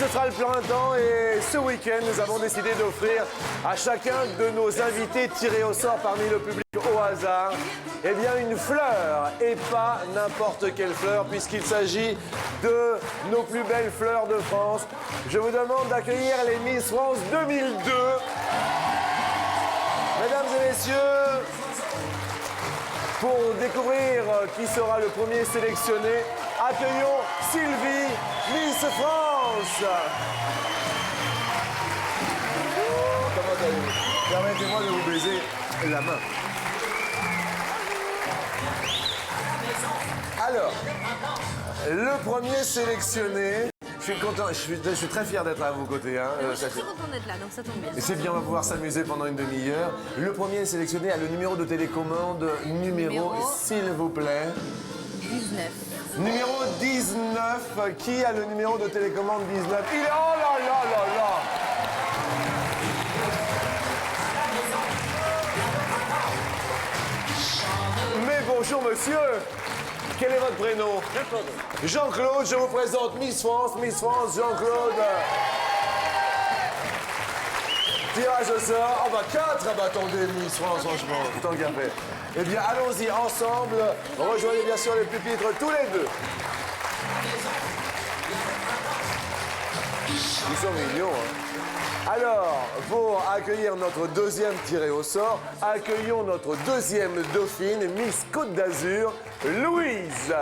ce sera le printemps et ce week-end, nous avons décidé d'offrir à chacun de nos invités tirés au sort parmi le public au hasard, eh bien une fleur, et pas n'importe quelle fleur, puisqu'il s'agit de nos plus belles fleurs de France. Je vous demande d'accueillir les Miss France 2002. Mesdames et messieurs, pour découvrir qui sera le premier sélectionné, accueillons Sylvie, Miss France. Comment allez-vous? Permettez-moi de vous baiser la main. Alors, le premier sélectionné, je suis content, je suis très fier d'être à vos côtés. Hein. Je suis très content d'être là, donc ça tombe bien. C'est bien, on va pouvoir s'amuser pendant une demi-heure. Le premier sélectionné a le numéro de télécommande numéro s'il vous plaît. 19. Numéro 19, qui a le numéro de télécommande 19? Il est... Oh là là là là! Mais bonjour monsieur! Quel est votre prénom? Jean-Claude. Jean-Claude, je vous présente Miss France, Jean-Claude. Tirage au sort. Oh bah 4, ah bah attendez, Miss France, franchement, tant qu'à faire. Eh bien, allons-y ensemble. Rejoignez bien sûr les pupitres tous les deux. Ils sont mignons, hein. Alors, pour accueillir notre deuxième tiré au sort, accueillons notre deuxième dauphine, Miss Côte d'Azur, Louise.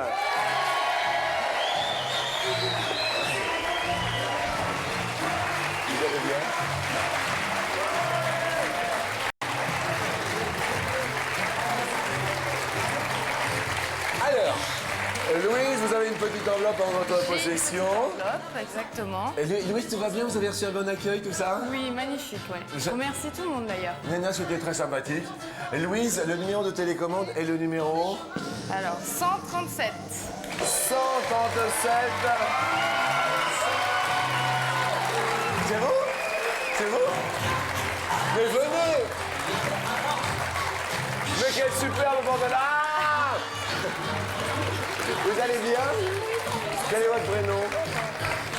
Vous allez bien? Alors, Louise, vous avez une petite enveloppe en votre possession. Enveloppe, exactement. Et Louise, tout va bien? Vous avez reçu un bon accueil, tout ça? Oui, magnifique, ouais. Je remercie tout le monde d'ailleurs. Nena, c'était très sympathique. Et Louise, le numéro de télécommande est le numéro? Alors, 137. 137. C'est vous? C'est vous? Mais venez! Mais quel superbe bordel! Ah! Vous allez bien? Quel est votre prénom?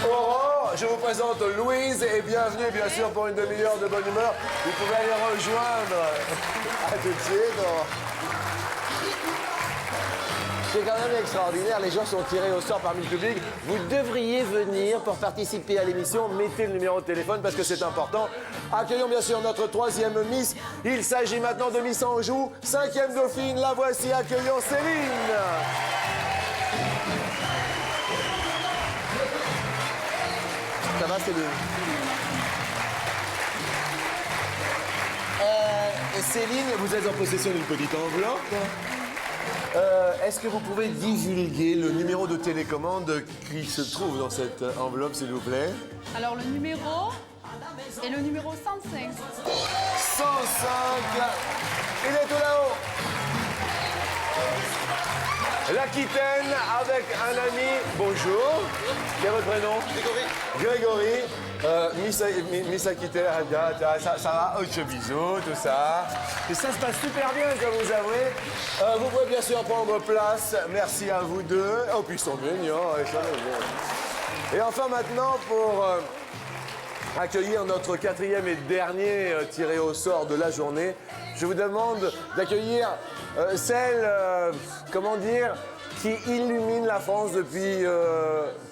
Aurore, je vous présente Louise et bienvenue bien sûr pour une demi-heure de bonne humeur. Vous pouvez aller rejoindre. À tout de suite. C'est quand même extraordinaire, les gens sont tirés au sort parmi le public. Vous devriez venir pour participer à l'émission. Mettez le numéro de téléphone parce que c'est important. Accueillons bien sûr notre troisième Miss. Il s'agit maintenant de Miss Anjou, 5e dauphine. La voici, accueillons Céline. Ça va, Céline? Céline, vous êtes en possession d'une petite enveloppe. Est-ce que vous pouvez divulguer le numéro de télécommande qui se trouve dans cette enveloppe, s'il vous plaît? Alors le numéro est le numéro 105. 105. Il est tout là-haut. L'Aquitaine avec un ami. Bonjour. Quel est votre prénom? Grégory. Miss Aquitaine, ça va? Oh, bisous, tout ça. Et ça se passe super bien, je dois vous avouer. Vous pouvez bien sûr prendre place. Merci à vous deux. Oh, puis ils sont mignons. Et enfin maintenant, pour accueillir notre quatrième et dernier tiré au sort de la journée, je vous demande d'accueillir celle, comment dire, qui illumine la France depuis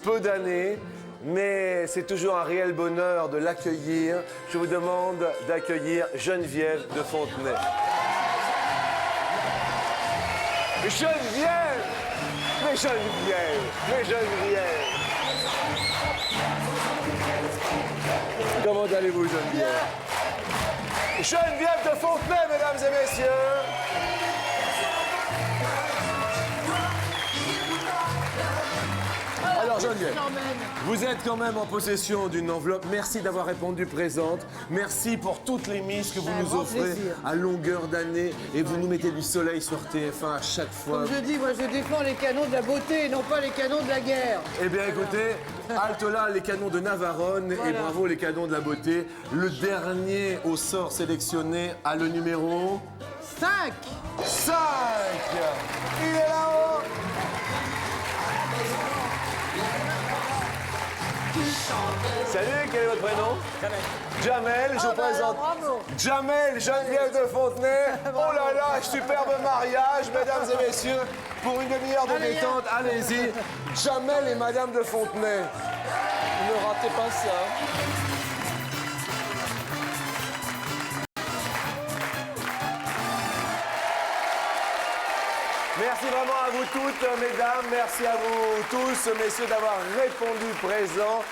peu d'années. Mais c'est toujours un réel bonheur de l'accueillir. Je vous demande d'accueillir Geneviève de Fontenay. Geneviève! Mais Geneviève! Mais Geneviève! Comment allez-vous, Geneviève? Geneviève de Fontenay, mesdames et messieurs! Alors Geneviève, vous êtes quand même en possession d'une enveloppe. Merci d'avoir répondu présente. Merci pour toutes les miss que vous nous offrez à longueur d'année. Et vous nous mettez du soleil sur TF1 à chaque fois. Comme je dis, moi je défends les canons de la beauté et non pas les canons de la guerre. Eh bien écoutez, halte là les canons de Navarone et bravo les canons de la beauté. Le dernier au sort sélectionné a le numéro... 5. 5. Il est là-haut. Salut, quel est votre prénom? Jamel. Jamel, je vous présente. bravo. Jamel, Geneviève de Fontenay. Oh là là, superbe mariage, mesdames et messieurs. Pour une demi-heure de détente, allez-y. Jamel et Madame de Fontenay. Ne ratez pas ça. Merci vraiment à vous toutes, mesdames. Merci à vous tous, messieurs, d'avoir répondu présent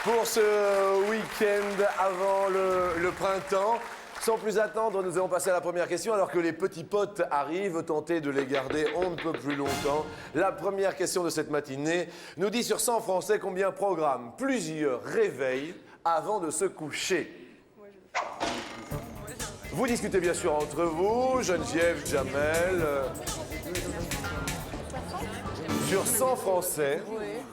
pour ce week-end avant le printemps. Sans plus attendre, nous allons passer à la première question, alors que les petits potes arrivent, tenter de les garder on ne peut plus longtemps. La première question de cette matinée nous dit sur 100 Français combien programment plusieurs réveils avant de se coucher. Vous discutez bien sûr entre vous, Geneviève, Jamel. Sur 100 Français,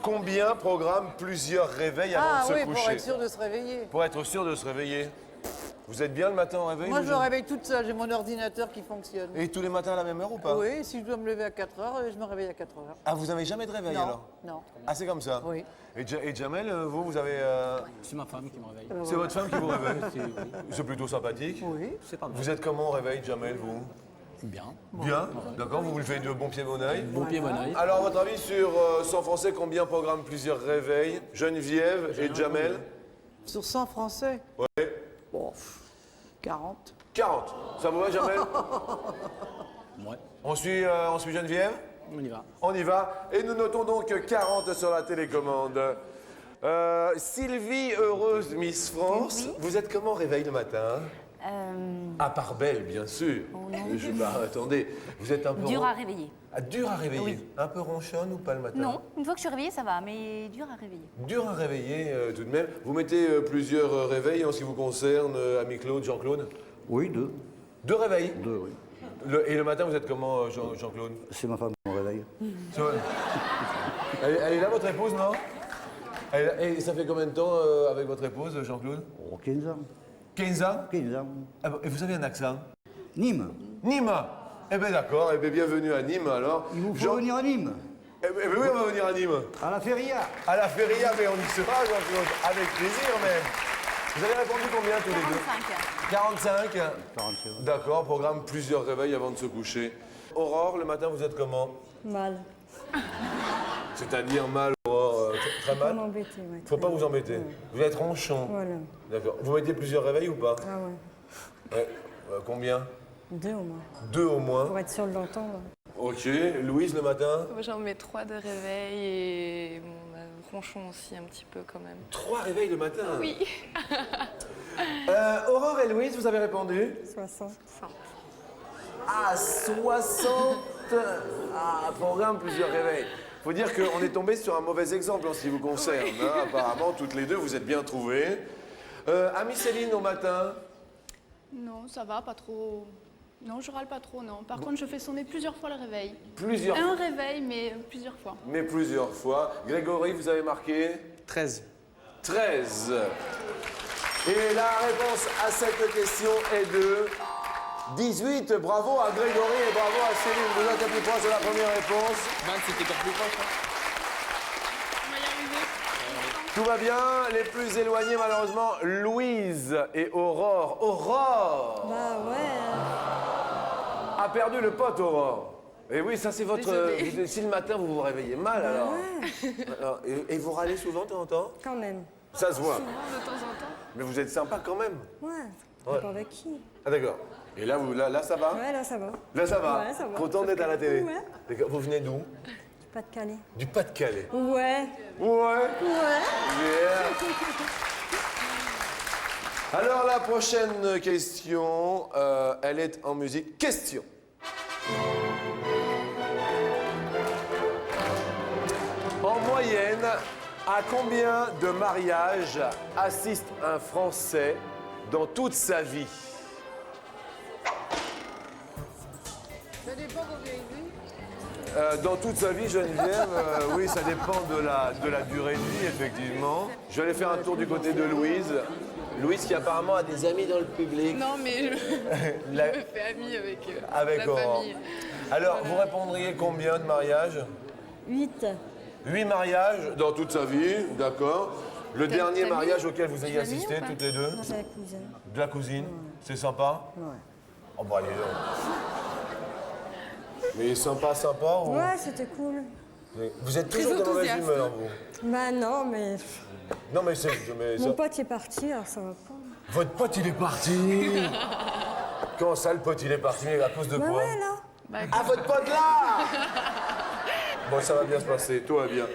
combien programment plusieurs réveils avant de se coucher? Pour être sûr de se réveiller. Pour être sûr de se réveiller. Vous êtes bien le matin au réveil? Moi, je me réveille toute seule, j'ai mon ordinateur qui fonctionne. Et tous les matins à la même heure ou pas? Oui, si je dois me lever à 4 heures, je me réveille à 4 heures. Ah, vous n'avez jamais de réveil alors? Non. Ah, c'est comme ça? Oui. Et Jamel, vous avez... C'est ma femme qui me réveille. C'est votre femme qui vous réveille? C'est plutôt sympathique. Oui. C'est pas mal. Vous êtes comment au réveil, Jamel, vous? Bien. Bien? D'accord, vous le faites de bon pied, bon oeil? Bon pied, bon oeil. Alors, à votre avis, sur 100 Français, combien programment plusieurs réveils? Geneviève et Jamel? Sur 100 Français? Oui. Bon, 40. 40. Ça vous va, Jamel? Ouais. On suit Geneviève? On y va. On y va. Et nous notons donc 40 sur la télécommande. Sylvie, heureuse Miss France, vous êtes comment au réveil le matin? À part belle, bien sûr. Attendez, vous êtes un peu... Dur à réveiller. Ah, dur à réveiller. Oui. Un peu ronchonne ou pas le matin? Non, une fois que je suis réveillée, ça va, mais dur à réveiller. Dur à réveiller tout de même. Vous mettez plusieurs réveils en ce qui vous concerne, ami Claude, Jean-Claude? Oui, deux. 2 réveils? Deux, oui. Et le matin, vous êtes comment, Jean-Claude? C'est ma femme qui me réveille. C'est vrai. Elle est là, votre épouse, non? Elle est là. Et ça fait combien de temps avec votre épouse, Jean-Claude? Oh, 15 ans. 15 ans? 15 ans. Ah bon, et vous avez un accent? Nîmes. Nîmes. Eh bien d'accord, eh bien bienvenue à Nîmes alors. Il vous faut venir à Nîmes. Eh bien oui, on va venir à Nîmes. À la feria. À la feria, mais on y sera, Jean-Claude. Avec plaisir même. Vous avez répondu combien tous les deux? 45. 45. 45. D'accord, programme plusieurs réveils avant de se coucher. Aurore, le matin vous êtes comment? Mal. C'est-à-dire mal, Aurore, très Pas mal? m'embêter, ouais. Faut pas vous embêter. Vous êtes ronchon. Voilà. D'accord. Vous mettez plusieurs réveils ou pas? Ah ouais. Ouais. Combien? 2 au moins. 2 au moins. Pour être sûr de l'entendre. Ok. Louise, le matin? Moi, j'en mets 3 de réveil et ronchon aussi un petit peu quand même. 3 réveils le matin? Oui. Aurore et Louise, vous avez répondu? 60. Ah, 60. Ah, programme plusieurs réveils. Faut dire qu'on est tombé sur un mauvais exemple en ce qui vous concerne. Hein. Apparemment, toutes les deux, vous êtes bien trouvées. Amie Céline, au matin? Non, ça va, pas trop. Non, je râle pas trop, non. Par contre, je fais sonner plusieurs fois le réveil. Plusieurs Un réveil, mais plusieurs fois. Mais plusieurs fois. Grégory, vous avez marqué? 13. 13. Et la réponse à cette question est de 18. Bravo à Grégory et bravo à Céline. Vous êtes la plus proche de la première réponse. 20, c'était encore plus proche. On va y arriver. Tout va bien. Les plus éloignés, malheureusement, Louise et Aurore. Aurore Bah ouais. a perdu le pote, Aurore. Et oui, ça c'est votre... Désolée. Si le matin vous vous réveillez mal, alors... Ouais. Alors, et vous râlez souvent de temps en temps? Quand même. Ça se voit. De temps en temps. Mais vous êtes sympa quand même. Ouais. Ouais. Dépend avec qui. Ah d'accord. Et là, là ça va? Ouais, là ça va. Là ça va? Ouais, ça va. Content d'être à la télé? Ouais. D'accord. Vous venez d'où? Pas de Calais. Du Pas-de-Calais. Ouais. Ouais. Ouais. Yeah. Alors la prochaine question, elle est en musique. Question. En moyenne, à combien de mariages assiste un Français dans toute sa vie? Ça dépend combien il vit. Dans toute sa vie, Geneviève, oui, ça dépend de la durée de vie, effectivement. Je vais aller faire un tour du côté de Louise. Louise qui apparemment a des amis dans le public. Non, mais je La- me fais amie avec, Avec la Aurore. famille. Alors, vous répondriez combien de mariages? 8. 8 mariages dans toute sa vie, d'accord. Le dernier t'as mis mariage auquel vous ayez l'as mis assisté, ou pas toutes les deux? C'est la cousine. De la cousine? C'est sympa? Ouais. Oh bah allez donc. Mais sympa, sympa ou... Ouais, c'était cool. Vous êtes toujours de mauvaise enthousiaste. humeur, vous? Bah non, mais Non mais c'est... mais mon ça- pote est parti, alors ça va pas. Votre pote, il est parti. Comment ça, le pote, il est parti? Mais à cause de Bah quoi? ouais, là. Ah, votre pote, là. Bon, ça va bien se passer, tout va bien.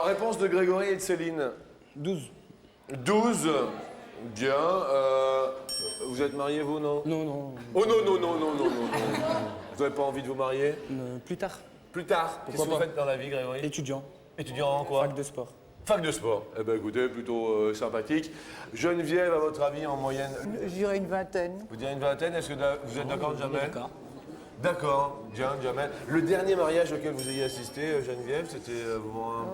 Réponse de Grégory et de Céline. 12. 12. Bien. Vous êtes mariés, vous, non? Non, non. Oh non, non, non, non, non, non, non. Vous n'avez pas envie de vous marier? Plus tard. Plus tard. Qu'est-ce que vous pas faites dans la vie, Grégory? Étudiant. Étudiant en quoi? Fac de sport. Fac de sport. Eh ben écoutez, plutôt sympathique. Geneviève, à votre avis, en moyenne, Je dirais une vingtaine. vous direz une vingtaine, est-ce que vous êtes d'accord, Jamel? D'accord. D'accord, bien, Jamel. Le dernier mariage auquel vous ayez assisté, Geneviève, c'était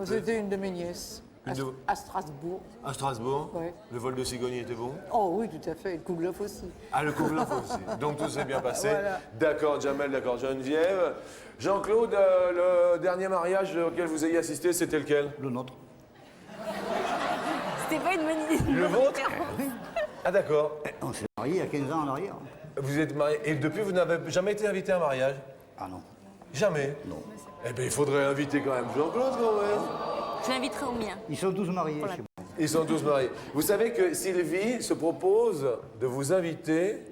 C'était une de mes nièces. Une de- À Strasbourg. à Strasbourg. Ouais. Le vol de cigogne était bon? Oh oui, tout à fait. Et le Kouglof aussi. Ah, le couvre aussi. Donc tout s'est bien passé. Voilà. D'accord, Jamel, d'accord, Geneviève. Jean-Claude, le dernier mariage auquel vous ayez assisté, c'était lequel? Le nôtre. C'était pas une bonne idée. Le vôtre? Ah d'accord. On s'est mariés il y a 15 ans en arrière. Vous êtes marié et depuis vous n'avez jamais été invité à un mariage? Ah non. Jamais? Non. Eh bien il faudrait inviter quand même Jean-Claude quand même. Je l'inviterai au mien. Ils sont tous mariés chez moi. Ils sont tous mariés. Vous savez que Sylvie se propose de vous inviter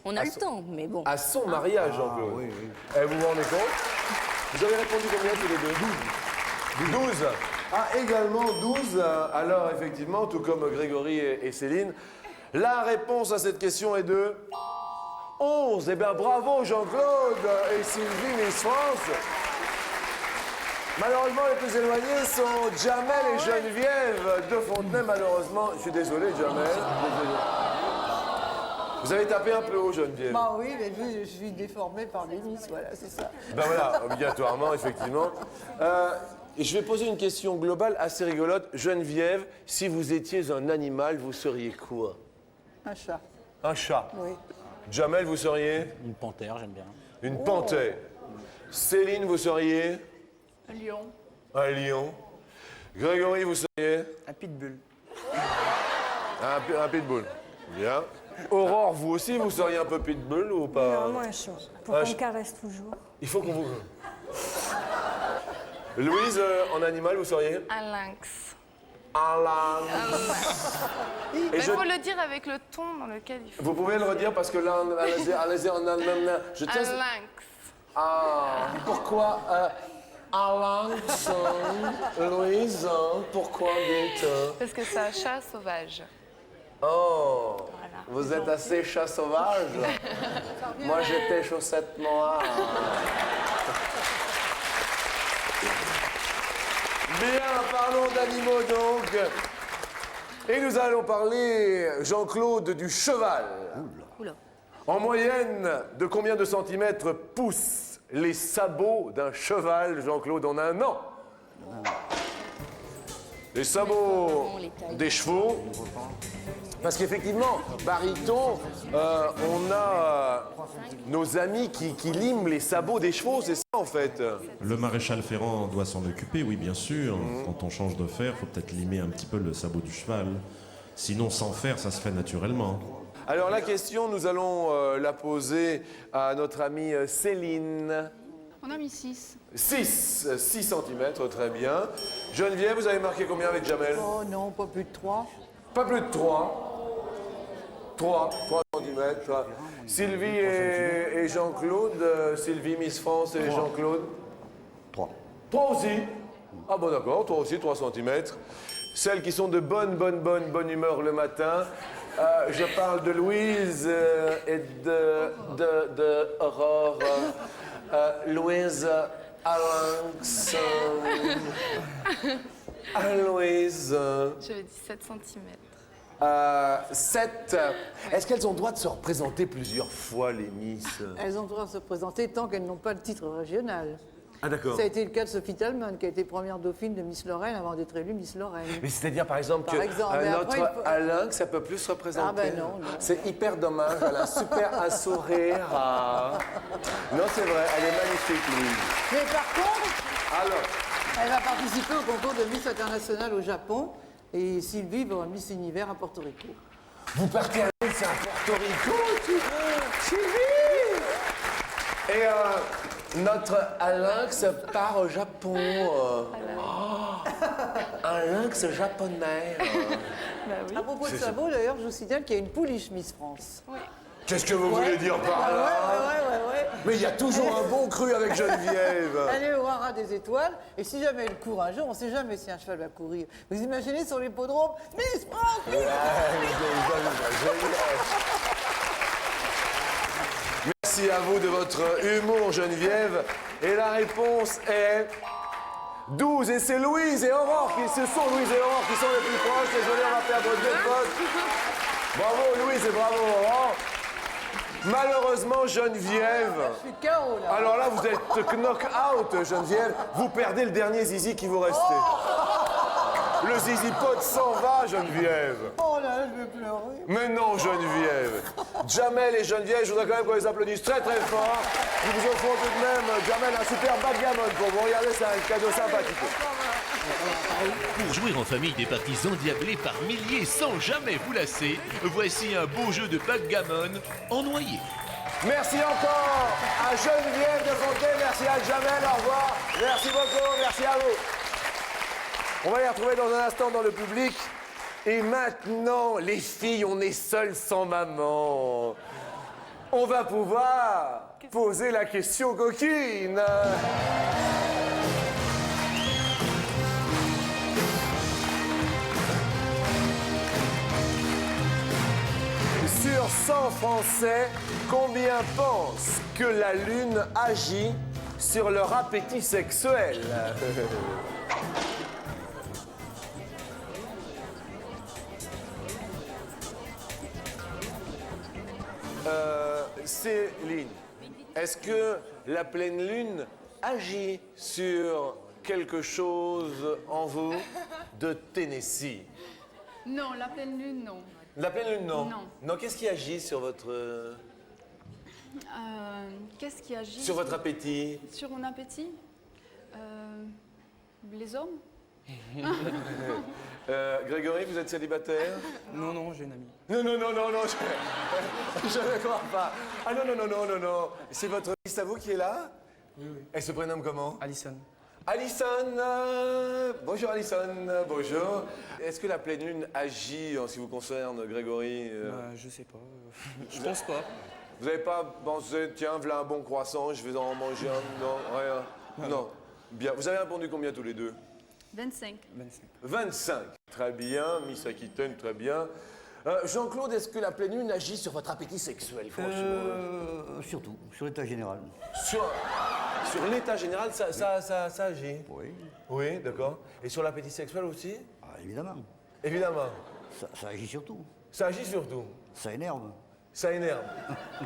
On a le temps, mais bon. à son mariage, Jean-Claude. oui, oui. Eh, vous vous rendez compte? Vous avez répondu combien tous les deux? 12. 12. Ah, également 12. Alors, effectivement, tout comme Grégory et Céline, la réponse à cette question est de 11. Eh bien, bravo Jean-Claude et Sylvie, Miss France. Malheureusement, les plus éloignés sont Jamel et Geneviève de Fontenay, malheureusement. Je suis désolé, Jamel. Désolé. Vous avez tapé un peu haut, Geneviève. Bah oui, mais je suis déformée par les Nice, voilà, c'est ça. Ben voilà, obligatoirement, effectivement. Et je vais poser une question globale assez rigolote. Geneviève, si vous étiez un animal, vous seriez quoi? Un chat, Un chat. oui. Jamel, vous seriez? Une panthère, j'aime bien. Une panthère. Céline, vous seriez? Un lion. Un lion. Grégory, vous seriez? Un pitbull. Un pitbull. Bien. Aurore, vous aussi, vous seriez un peu pitbull ou pas? Non, moi, un chat. Pour Un qu'on chat. me caresse toujours. Il faut qu'on vous... Louise, en animal, vous seriez? Un lynx. Un lynx. Il Et je- faut le dire avec le ton dans lequel il faut. Vous pouvez le redire parce que là, je tiens... Un lynx. Ah, pourquoi un lynx, Louise, pourquoi dites Parce que c'est un chat sauvage. Oh, Voilà. vous êtes assez chat sauvage. Moi, j'étais chaussette noire. Bien, parlons d'animaux donc. Et nous allons parler, Jean-Claude, du cheval. Oula. En moyenne, de combien de centimètres poussent les sabots d'un cheval, Jean-Claude, en un an? Les sabots on les taille. des chevaux. Parce qu'effectivement, Bariton, on a nos amis qui liment les sabots des chevaux, c'est ça en fait. Le maréchal Ferrand doit s'en occuper, oui, bien sûr. Quand on change de fer, il faut peut-être limer un petit peu le sabot du cheval. Sinon, sans fer, ça se fait naturellement. Alors la question, nous allons la poser à notre amie Céline. On a mis 6. 6 cm, très bien. Geneviève, vous avez marqué combien avec Jamel? Oh non, pas plus de 3. Pas plus de 3. 3 cm. Sylvie et Jean-Claude. Sylvie, Miss France et Jean-Claude. 3. 3 aussi. Ah bon d'accord, toi aussi 3 cm. Celles qui sont de bonne humeur le matin. Je parle de Louise et de Aurore. Louise, Alanx. Louise. J'avais dit 7 cm. 7. Est-ce qu'elles ont le droit de se représenter plusieurs fois, les Miss? Elles ont le droit de se présenter tant qu'elles n'ont pas le titre régional. Ah d'accord. Ça a été le cas de Sophie Talman, qui a été première dauphine de Miss Lorraine avant d'être élue Miss Lorraine. Mais c'est-à-dire, par exemple, Par que exemple, mais notre après, il faut- Alain, que ça peut plus se représenter. Ah ben non, non. C'est hyper dommage, elle a un super un sourire. Non, c'est vrai, elle est magnifique, Louise. Mais par contre, Alors, elle va participer au concours de Miss International au Japon. Et Sylvie va Miss Univers à Porto Rico. Vous partez à Nice, à Porto Rico, Sylvie. Et notre Lynx part au Japon. Un lynx japonais. Bah oui. À propos de sabot, d'ailleurs, je vous signale qu'il y a une pouliche Miss France. Qu'est-ce que vous voulez dire par là? Ouais. Mais il y a toujours un bon cru avec Geneviève. Elle est au haras des étoiles, et si jamais elle court un jour, on ne sait jamais si un cheval va courir. Vous imaginez sur l'hippodrome, Miss France, Miss Merci à vous de votre humour, Geneviève. Et la réponse est 12. Et c'est Louise et Aurore ce sont Louise et Aurore qui sont les plus proches. Désolé, on va perdre deux potes. Bravo Louise et bravo Aurore. Malheureusement, Geneviève. Je suis KO là. Alors là, vous êtes knock-out, Geneviève. Vous perdez le dernier zizi qui vous restait. Le zizi pot s'en va, Geneviève. Oh là, je vais pleurer. Mais non, Geneviève. Jamel et Geneviève, je voudrais quand même qu'on les applaudisse très très fort. Nous vous offrons tout de même, Jamel, un super backgammon pour vous. Regardez, c'est un cadeau sympathique. Pour jouer en famille des parties endiablées par milliers sans jamais vous lasser, voici un beau jeu de backgammon en noyer. Merci encore à Geneviève de Fontaine, merci à Jamel, au revoir. Merci beaucoup, merci à vous. On va les retrouver dans un instant dans le public. Et maintenant, les filles, on est seules sans maman. On va pouvoir poser la question coquine. Sur 100 Français, combien pensent que la Lune agit sur leur appétit sexuel? Céline, est-ce que la pleine lune agit sur quelque chose en vous de Tennessee? Non, la pleine lune, non. La pleine lune, non. Non. Non, qu'est-ce qui agit sur votre... Qu'est-ce qui agit sur votre appétit? Sur mon appétit Les hommes. Grégory, vous êtes célibataire? Non, j'ai une amie. Non, je ne crois pas. Ah non. C'est votre fils à vous qui est là? Oui. Elle se prénomme comment? Alison. Alison, bonjour Alison, bonjour. Est-ce que la pleine lune agit en ce qui vous concerne, Grégory? Je sais pas. Je pense pas. Vous n'avez pas pensé, tiens, voilà un bon croissant, je vais en manger un? Non, rien. Non. Bien. Vous avez répondu combien tous les deux? 25. 25. Très bien, Miss Aquitaine, très bien. Jean-Claude, est-ce que la pleine lune agit sur votre appétit sexuel, franchement? Surtout, sur l'état général. Sur l'état général, ça agit? Oui. Oui, d'accord. Et sur l'appétit sexuel aussi? Ah, évidemment. Évidemment. Ça agit surtout. Ça agit surtout. Ça énerve. Ça énerve.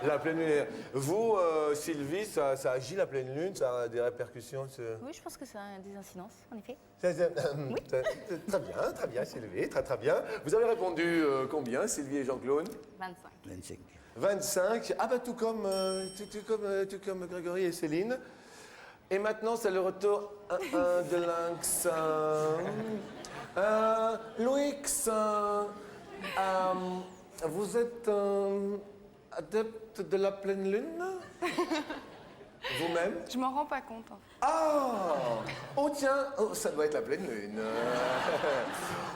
La pleine lune. Vous, Sylvie, ça agit la pleine lune? Ça a des répercussions Oui, je pense que ça a des incidences, en effet. Très bien, Sylvie, très bien. Vous avez répondu combien, Sylvie et Jean-Claude? 25. 25. 25. Ah bah tout comme Grégory et Céline. Et maintenant, c'est le retour de Lynx. Louix, vous êtes adepte de la pleine lune? Vous-même? Je m'en rends pas compte. En fait. Ah! Oh tiens, oh, ça doit être la pleine lune.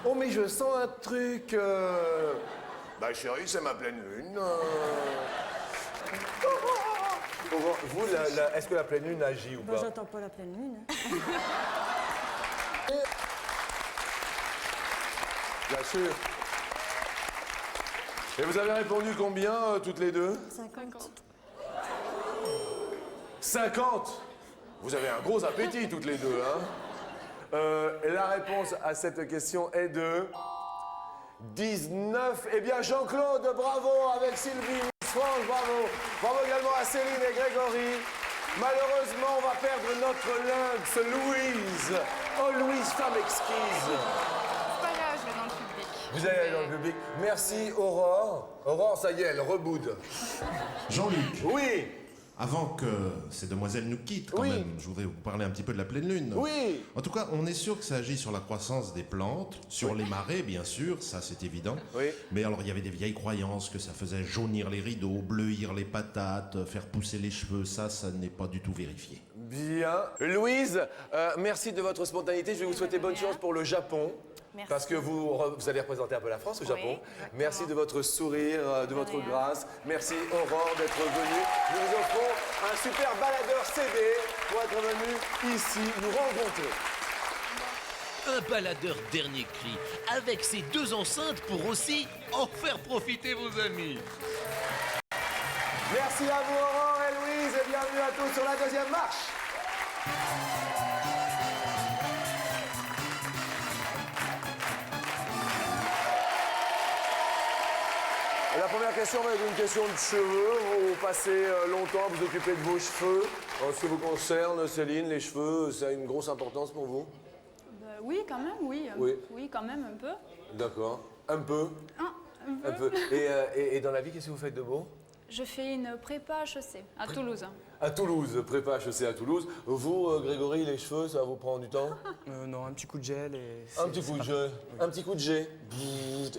Oh mais je sens un truc. Bah chérie, c'est ma pleine lune. Vous, est-ce que la pleine lune agit ou Moi, pas? j'attends pas la pleine lune. Bien sûr. Et vous avez répondu combien, toutes les deux? 50. 50. Vous avez un gros appétit, toutes les deux, hein? La réponse à cette question est de 19. Eh bien, Jean-Claude, bravo avec Sylvie, Miss France, bravo. Bravo également à Céline et Grégory. Malheureusement, on va perdre notre lynx, Louise. Oh, Louise, femme exquise. C'est pas grave, je vais dans le public. Vous allez aller dans le public. Merci, Aurore. Aurore, ça y est, elle reboude. Jean-Luc, Oui. Avant que ces demoiselles nous quittent, quand Oui. même, je voudrais vous parler un petit peu de la pleine lune. Oui. En tout cas, on est sûr que ça agit sur la croissance des plantes, sur les marées, bien sûr, ça c'est évident. Oui. Mais alors, il y avait des vieilles croyances que ça faisait jaunir les rideaux, bleuir les patates, faire pousser les cheveux. Ça n'est pas du tout vérifié. Bien. Louise, merci de votre spontanéité. Je vais vous souhaiter bonne chance pour le Japon. Merci. Parce que vous allez représenter un peu la France au Oui, Japon. exactement. Merci de votre sourire, de votre rien. grâce. Merci Aurore d'être venue. Nous vous offrons un super baladeur CD pour être venu ici nous rencontrer. Un baladeur dernier cri, avec ses 2 enceintes pour aussi en faire profiter vos amis. Merci à vous Aurore et Louise et bienvenue à tous sur la deuxième marche. La première question va être une question de cheveux. Vous passez longtemps à vous occuper de vos cheveux. En ce qui vous concerne, Céline, les cheveux, ça a une grosse importance pour vous? Oui, quand même, oui. Oui. Oui, quand même, un peu. D'accord. Un peu. Un peu. Et dans la vie, qu'est-ce que vous faites de beau? Je fais une prépa HEC à Toulouse. À Toulouse, prépa HEC à Toulouse. Vous, Grégory, les cheveux, ça vous prend du temps? Non, un petit coup de gel et... Un petit coup de jet. Un petit coup de jet.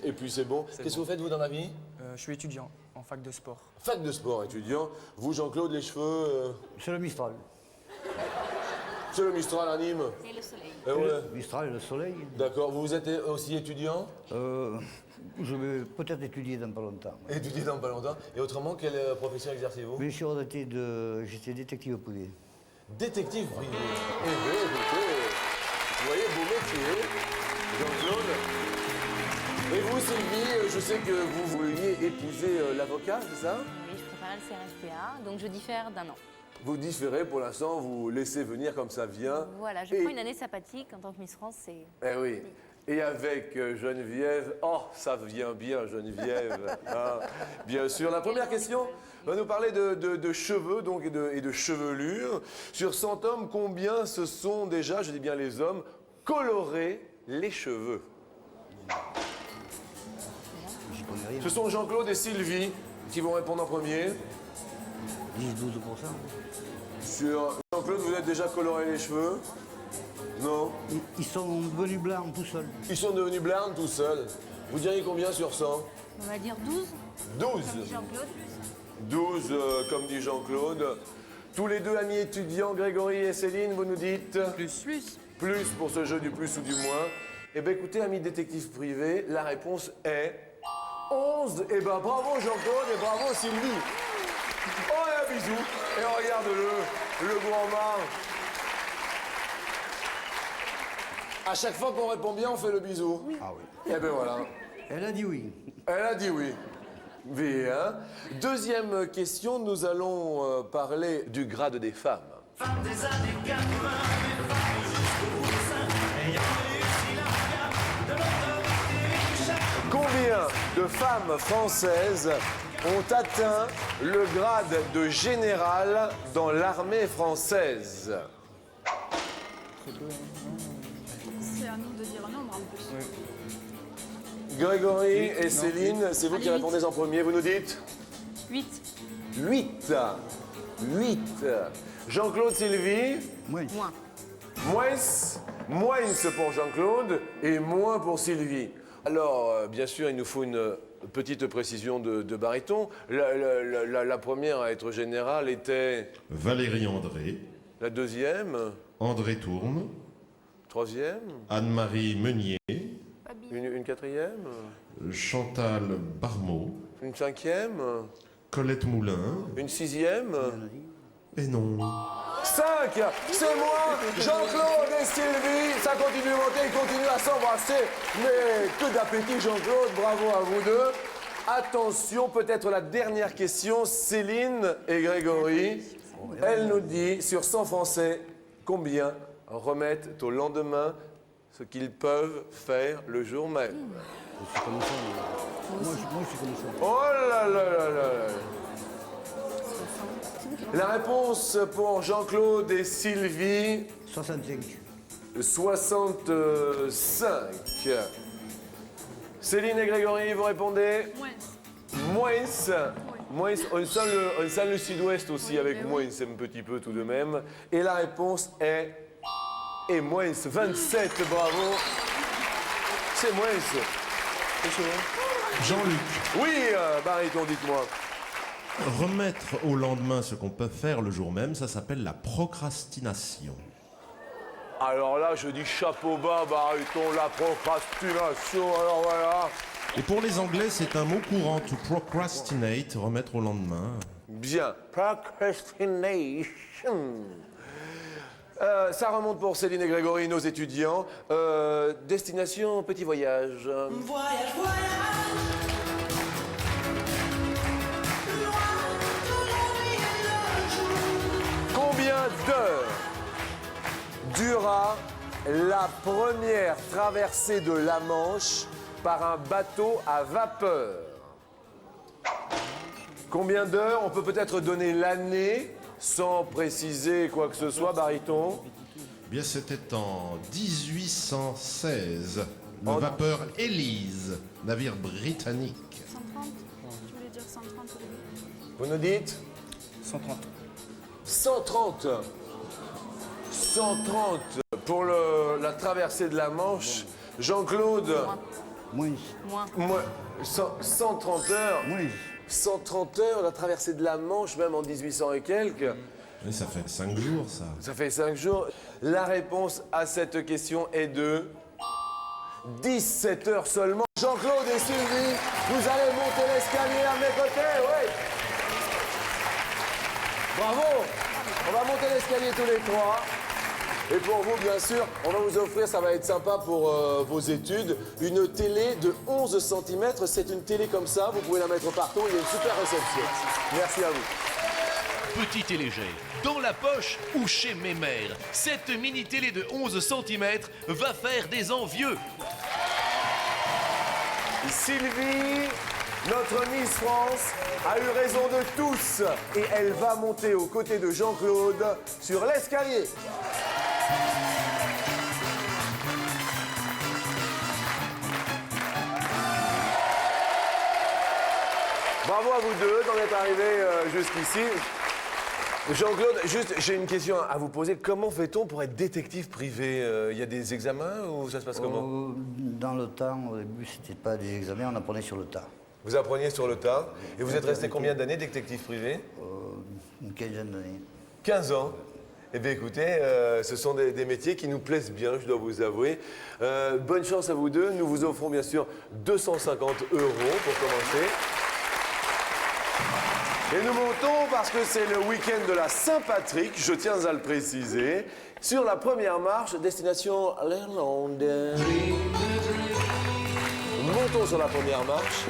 Et puis c'est bon. Qu'est-ce que vous faites, vous, dans la vie? Je suis étudiant en fac de sport. Fac de sport, étudiant. Vous, Jean-Claude, les cheveux... C'est le Mistral. C'est le Mistral à Nîmes. Et le soleil. Eh ouais. Le Mistral et le soleil. D'accord. Vous êtes aussi étudiant? Je vais peut-être étudier dans pas longtemps. Étudié dans pas longtemps. Et autrement, quelle profession exercez-vous? Mais je suis retraité de... J'étais détective privé. Détective privé. Eh bien, écoutez, vous voyez, beau métier, Jean-Claude. Et vous, Sylvie, je sais que vous vouliez épouser l'avocat, c'est ça? Oui, je prépare le CRFPA, donc je diffère d'1 an. Vous différez pour l'instant, vous laissez venir comme ça vient. Voilà, je Et- prends une année sabbatique en tant que Miss France, c'est... Eh oui. Et avec Geneviève, oh, ça vient bien, Geneviève. hein. Bien sûr. La première question va nous parler de cheveux donc, et de chevelure. Sur 100 hommes, combien se sont déjà, je dis bien les hommes, colorés les cheveux? J'y connais rien. Ce sont Jean-Claude et Sylvie qui vont répondre en premier. 10-12%. Sur Jean-Claude, vous êtes déjà coloré les cheveux? Non. Ils sont devenus blancs tout seuls. Ils sont devenus blancs tout seuls. Vous diriez combien sur 100? On va dire 12, 12. Jean-Claude. 12, comme dit Jean-Claude. Tous les deux amis étudiants, Grégory et Céline, vous nous dites Plus. plus pour ce jeu du plus ou du moins. Eh bien écoutez, amis détectives privés, la réponse est 11. Eh bien bravo Jean-Claude et bravo Sylvie. Oh et un bisou. Et regarde-le, le gourmand. À chaque fois qu'on répond bien, on fait le bisou. Ah oui. Eh bien voilà. Elle a dit oui. Elle a dit oui. Bien. Deuxième question, nous allons parler du grade des femmes. Combien de femmes françaises ont atteint le grade de général dans l'armée française? C'est à nous de dire un nombre en plus. Grégory et Céline, c'est vous qui Allez, répondez en premier. Vous nous dites 8. 8. 8. Jean-Claude, Sylvie? Moins. Moins pour Jean-Claude et moins pour Sylvie. Alors, bien sûr, il nous faut une petite précision de baryton. La première à être générale était Valérie André, la deuxième, André Tourme, troisième, Anne-Marie Meunier, une quatrième, Chantal Barmeau, une cinquième, Colette Moulin, une sixième. et non. 5, c'est moi, Jean-Claude et Sylvie. Ça continue de monter, ils continuent à s'embrasser. Mais que d'appétit, Jean-Claude, bravo à vous deux. Attention, peut-être la dernière question, Céline et Grégory. Elle nous dit, sur 100 Français, combien remettent au lendemain ce qu'ils peuvent faire le jour même? Je suis comme ça. Moi, je suis comme ça. Oh là là là là là. La réponse pour Jean-Claude et Sylvie, 65. 65. Céline et Grégory, vous répondez Moins. moins. Moins, on sent le sud-ouest aussi avec moins un petit peu tout de même. Et la réponse est moins 27, bravo. C'est moins. Jean-Luc, Oui, Bariton, dites-moi. remettre au lendemain ce qu'on peut faire le jour même, ça s'appelle la procrastination. Alors là, je dis chapeau bas, Bariton, la procrastination, alors voilà. Et pour les Anglais, c'est un mot courant, to procrastinate, remettre au lendemain. Bien. Procrastination. Ça remonte pour Céline et Grégory, nos étudiants. Destination petit voyage. Voyage, voyage. Combien d'heures dura la première traversée de la Manche par un bateau à vapeur? Combien d'heures? On peut peut-être donner l'année sans préciser quoi que ce soit, Bariton. Bien, c'était en 1816. Le vapeur Élise, navire britannique. 130. Je voulais dire 130 au début. Vous nous dites 130. 130. 130 pour la traversée de la Manche. Jean-Claude, Moins. moi, 130 heures. Moins. 130 heures, la traversée de la Manche, même en 1800 et quelques. Oui, ça fait 5 jours, ça. Ça fait 5 jours. La réponse à cette question est de 17 heures seulement. Jean-Claude et Sylvie, vous allez monter l'escalier à mes côtés, oui. Bravo. On va monter l'escalier tous les trois. Et pour vous, bien sûr, on va vous offrir, ça va être sympa pour vos études, une télé de 11 cm. C'est une télé comme ça, vous pouvez la mettre partout, il y a une super réception. Merci à vous. Petite et légère, dans la poche ou chez mes mères, cette mini télé de 11 cm va faire des envieux. Sylvie, notre Miss France, a eu raison de tous et elle va monter aux côtés de Jean-Claude sur l'escalier. Bravo à vous deux d'en être arrivés jusqu'ici. Jean-Claude, juste, j'ai une question à vous poser. Comment fait-on pour être détective privé? Il y a des examens ou ça se passe comment? Dans le temps, au début, c'était pas des examens, on apprenait sur le tas. Vous appreniez sur le tas. Et vous êtes resté combien d'années détective privé? Une quinzaine d'années. 15 ans. Eh bien écoutez, ce sont des métiers qui nous plaisent bien, je dois vous avouer. Bonne chance à vous deux. Nous vous offrons bien sûr 250 € pour commencer. Et nous montons, parce que c'est le week-end de la Saint-Patrick, je tiens à le préciser, sur la première marche, destination l'Irlande. Montons sur la première marche.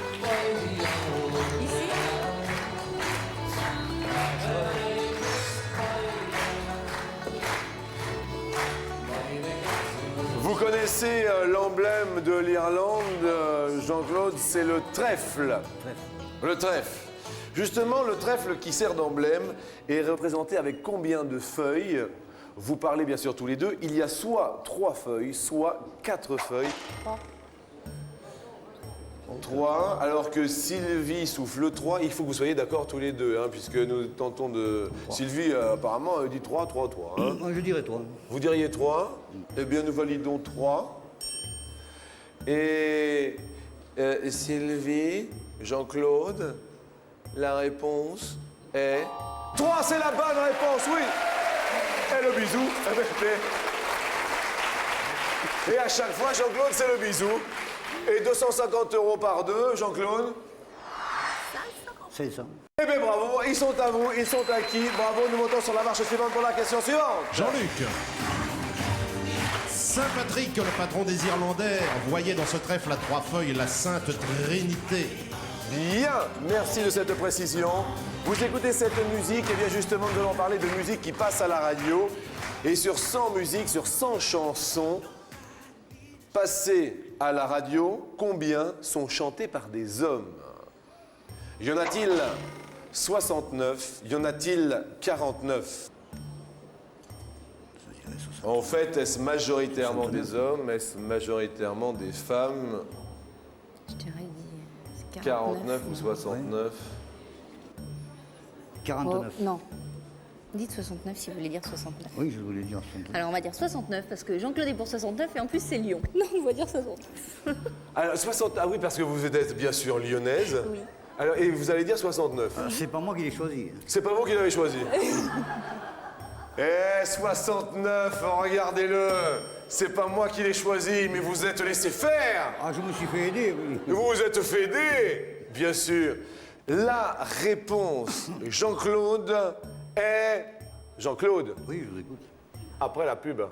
Vous connaissez l'emblème de l'Irlande, Jean-Claude, c'est le trèfle. Le trèfle. Justement, le trèfle qui sert d'emblème est représenté avec combien de feuilles? Vous parlez bien sûr tous les deux. Il y a soit 3 feuilles, soit 4 feuilles. 3, alors que Sylvie souffle 3. Il faut que vous soyez d'accord tous les deux, hein, puisque nous tentons de... 3. Sylvie, apparemment, elle dit 3, 3, 3. Hein. Je dirais 3. Vous diriez 3? Eh bien, nous validons 3. Et Sylvie, Jean-Claude, la réponse est... 3, c'est la bonne réponse, oui. Et le bisou. Et à chaque fois, Jean-Claude, c'est le bisou. Et 250 € par deux, Jean-Claude? C'est ça. Eh bien, bravo, ils sont à vous, ils sont acquis. Bravo, nous montons sur la marche suivante pour la question suivante. Jean-Luc. Saint-Patrick, le patron des Irlandais, voyait dans ce trèfle à 3 feuilles la Sainte Trinité. Bien, merci de cette précision. Vous écoutez cette musique, et bien justement, nous allons parler de musique qui passe à la radio. Et sur 100 musiques, sur 100 chansons passées à la radio, combien sont chantées par des hommes? Y en a-t-il 69? Y en a-t-il 49? En fait, est-ce majoritairement des hommes? Est-ce majoritairement des femmes? Je t'aurais dit 49 ou 69? 49. Non. Dites 69 si vous voulez dire 69. Oui, je voulais dire 69. Alors on va dire 69 parce que Jean-Claude est pour 69 et en plus c'est Lyon. Non, on va dire 69. Alors, 60... Ah oui, parce que vous êtes bien sûr lyonnaise. Oui. Alors, et vous allez dire 69. C'est pas moi qui l'ai choisi. C'est pas vous qui l'avez choisi. Eh, 69, regardez-le. C'est pas moi qui l'ai choisi, mais vous êtes laissé faire. Ah, je me suis fait aider, oui. Vous vous êtes fait aider, bien sûr. La réponse, Jean-Claude, est... Jean-Claude, Oui, je vous écoute. après la pub.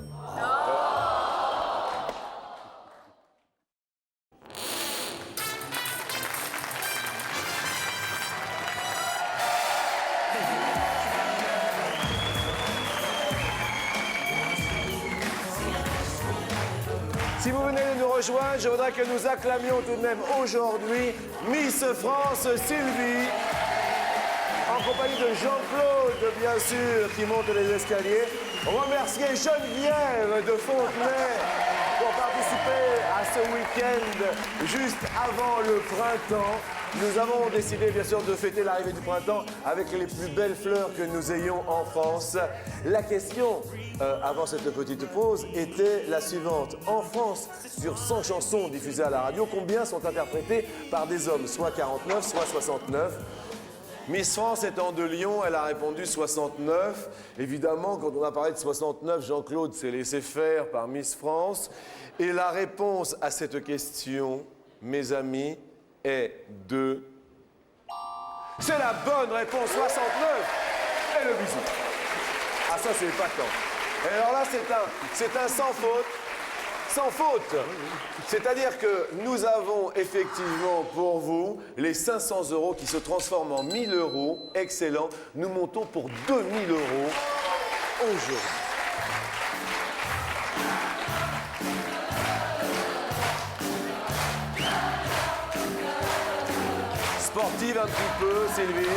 Si vous venez de nous rejoindre, je voudrais que nous acclamions tout de même aujourd'hui Miss France Sylvie, en compagnie de Jean-Claude, bien sûr, qui monte les escaliers. Remercier Geneviève de Fontenay pour participer à ce week-end juste avant le printemps. Nous avons décidé, bien sûr, de fêter l'arrivée du printemps avec les plus belles fleurs que nous ayons en France. La question, avant cette petite pause, était la suivante. En France, sur 100 chansons diffusées à la radio, combien sont interprétées par des hommes? Soit 49, soit 69. Miss France étant de Lyon, elle a répondu 69. Évidemment, quand on a parlé de 69, Jean-Claude s'est laissé faire par Miss France. Et la réponse à cette question, mes amis, est de... C'est la bonne réponse, 69. Et le bisou. Ah, ça, c'est épatant. Et alors là, c'est un sans faute. Sans faute. C'est-à-dire que nous avons effectivement pour vous les 500 € qui se transforment en 1000 €. Excellent. Nous montons pour 2000 € aujourd'hui. Sportive un petit peu, Sylvie.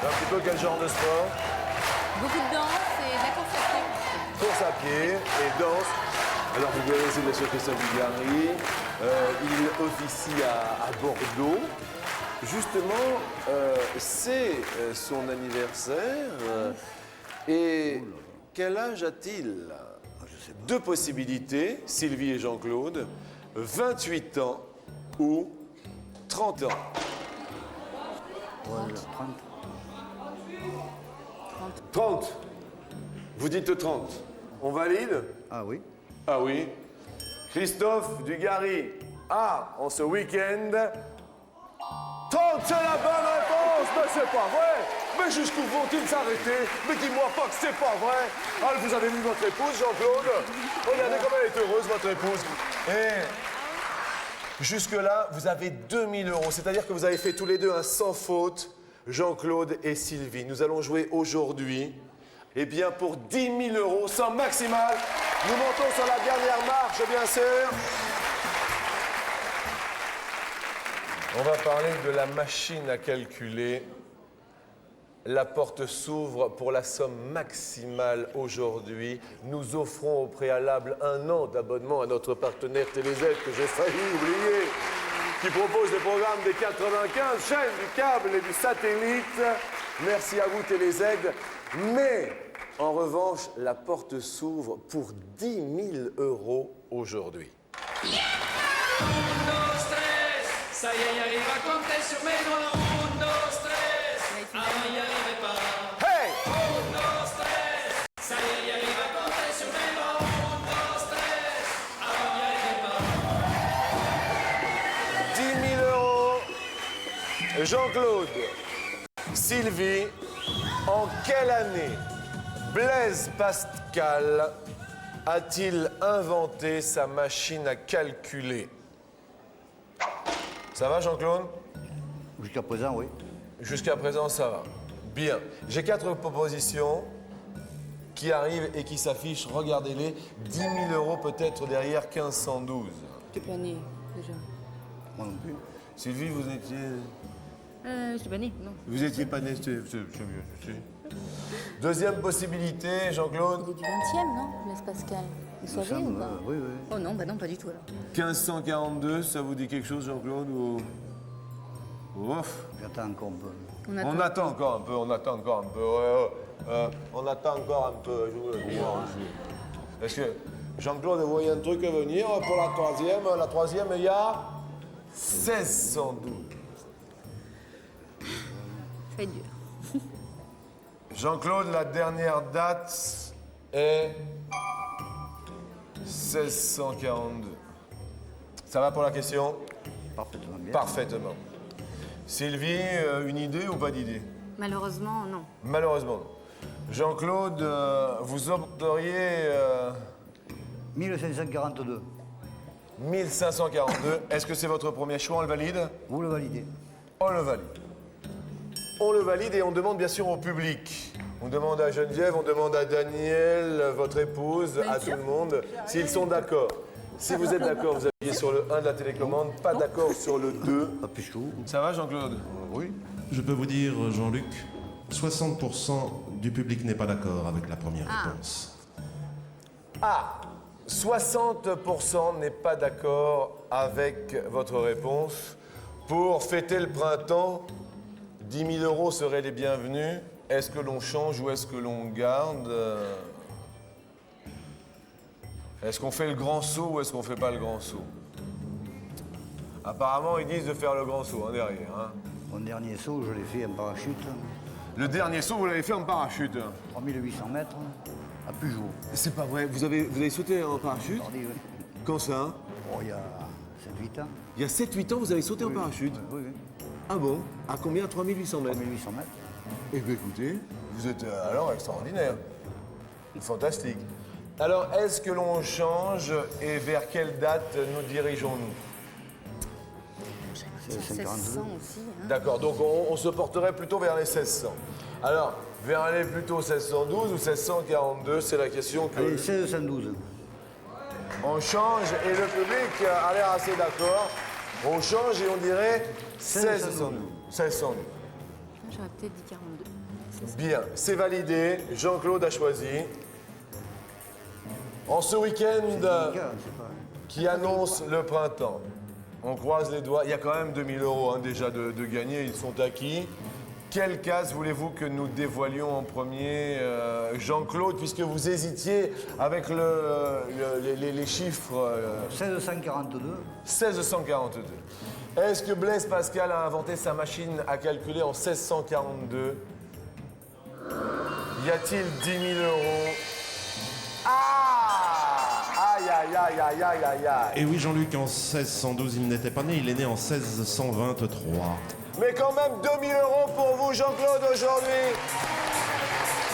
Un petit peu quel genre de sport? Beaucoup de danse et de la course à pied. Course à pied et danse. Alors vous connaissez bien sûr Christophe Dugarry. Il officie à Bordeaux. Justement, c'est son anniversaire. Et quel âge a-t-il? Deux possibilités, Sylvie et Jean-Claude. 28 ans ou 30 ans. Ouais, 30. 30. Vous dites 30. On valide? Ah oui. Ah oui. Christophe Dugarry a, en ce week-end, 30, c'est la bonne réponse. Mais c'est pas vrai. Mais jusqu'où vont-ils s'arrêter? Mais dis-moi pas que c'est pas vrai. Ah, vous avez vu votre épouse, Jean-Claude? Regardez comme elle est heureuse, votre épouse. Et jusque-là, vous avez 2000 €. C'est-à-dire que vous avez fait tous les deux un sans faute, Jean-Claude et Sylvie. Nous allons jouer aujourd'hui, eh bien, pour 10 000 €, somme maximale. Nous montons sur la dernière marche, bien sûr. On va parler de la machine à calculer. La porte s'ouvre pour la somme maximale aujourd'hui. Nous offrons au préalable 1 an d'abonnement à notre partenaire TéléZ, que j'ai failli oublier, qui propose des programmes des 95 chaînes du câble et du satellite. Merci à vous TéléZ. Mais, en revanche, la porte s'ouvre pour 10 000 € aujourd'hui. Ça y est, j'arrive à compter sur mes doigts. 1, 2, 3. Ah, n'y arrivez pas. Hey! 1, 2, 3. Ça y est, j'arrive à compter sur mes doigts. 1, 2, 3. Ah, n'y arrivez pas. 10 000 €. Jean-Claude, Sylvie, en quelle année Blaise Pascal a-t-il inventé sa machine à calculer? Ça va, Jean-Claude? Jusqu'à présent, oui. Jusqu'à présent, ça va. Bien. J'ai 4 propositions qui arrivent et qui s'affichent. Regardez-les. 10 000 € peut-être derrière 1512. T'es pas né, déjà. Moi non plus. Sylvie, vous étiez... Je suis pas né, non. Vous étiez pas né, c'est mieux. Deuxième possibilité, Jean-Claude. Il est du 20e, non, Blaise Pascal? Vous savez ou pas? Oui, oui. Oh non, bah non, pas du tout alors. 1542, ça vous dit quelque chose, Jean-Claude ou... Ouf. J'attends encore un peu. On attend encore un peu, on attend encore un peu. Ouais, on attend encore un peu, je vous le dis. Est-ce que Jean-Claude voyait un truc venir pour la troisième? La troisième, il y a 1612. Ça va être dur. Jean-Claude, la dernière date est 1642. Ça va pour la question? Parfaitement bien. Parfaitement. Sylvie, une idée ou pas d'idée? Malheureusement, non. Malheureusement. Jean-Claude, vous opteriez 1542. 1542. Est-ce que c'est votre premier choix? On le valide? Vous le validez. On le valide. On le valide et on demande bien sûr au public. On demande à Geneviève, on demande à Daniel, votre épouse, à tout le monde, s'ils sont d'accord. Si vous êtes d'accord, vous appuyez sur le 1 de la télécommande, pas d'accord sur le 2. Pas plus chaud. Ça va, Jean-Claude? Oui. Je peux vous dire, Jean-Luc, 60% du public n'est pas d'accord avec la première réponse. Ah, 60% n'est pas d'accord avec votre réponse. Pour fêter le printemps, 10 000 € seraient les bienvenus. Est-ce que l'on change ou est-ce que l'on garde? Est-ce qu'on fait le grand saut ou est-ce qu'on fait pas le grand saut? Apparemment, ils disent de faire le grand saut, hein, derrière. Hein. Mon dernier saut, je l'ai fait en parachute. Le dernier saut, vous l'avez fait en parachute. 3800 mètres, à Pujol. C'est pas vrai, vous avez sauté en parachute? Attendez, oui. Quand ça? Oh, il y a 7-8 ans. Il y a 7-8 ans, vous avez sauté en parachute? Oui, oui. Ah bon? À combien? 3800 mètres? 3800 mètres. Eh bien écoutez, vous êtes alors extraordinaire. Fantastique. Alors, est-ce que l'on change et vers quelle date nous dirigeons-nous? C'est 1600 52. aussi. Hein. D'accord, donc on se porterait plutôt vers les 1600. Alors, vers aller plutôt 1612 ou 1642, c'est la question que... Allez, 1612. On change et le public a l'air assez d'accord. On change et on dirait 1612. 1612. J'aurais peut-être dit 42. Bien, c'est validé. Jean-Claude a choisi. En ce week-end qui annonce le printemps, on croise les doigts. Il y a quand même 2000 € déjà de gagnés, ils sont acquis. Quelle case voulez-vous que nous dévoilions en premier, Jean-Claude, puisque vous hésitiez avec les chiffres 1642. 1642. Est-ce que Blaise Pascal a inventé sa machine à calculer en 1642? Y a-t-il 10 000 €? Ah! Aïe, aïe, aïe, aïe, aïe, aïe, aïe. Et oui, Jean-Luc, en 1612, il n'était pas né, il est né en 1623. Mais quand même 2000 € pour vous, Jean-Claude, aujourd'hui.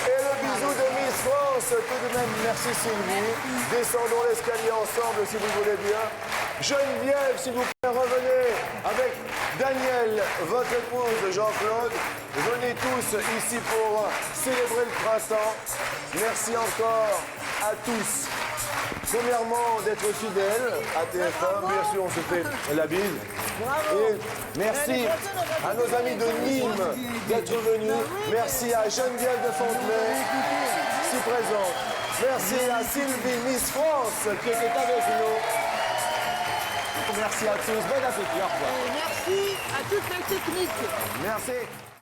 Et le bisou de Miss France, tout de même, merci Sylvie. Descendons l'escalier ensemble, si vous voulez bien. Geneviève, s'il vous plaît, revenez avec Daniel, votre épouse Jean-Claude. Venez tous ici pour célébrer le printemps. Merci encore à tous. Premièrement, d'être fidèles à TF1. Bien sûr, on se fait la bise. Et merci à nos amis de Nîmes d'être venus. Merci à Geneviève de Fontenay, si présente. Merci à Sylvie, Miss France, qui était avec nous. Merci à tous. Bon appétit. Au revoir. Merci à toute la technique. Merci.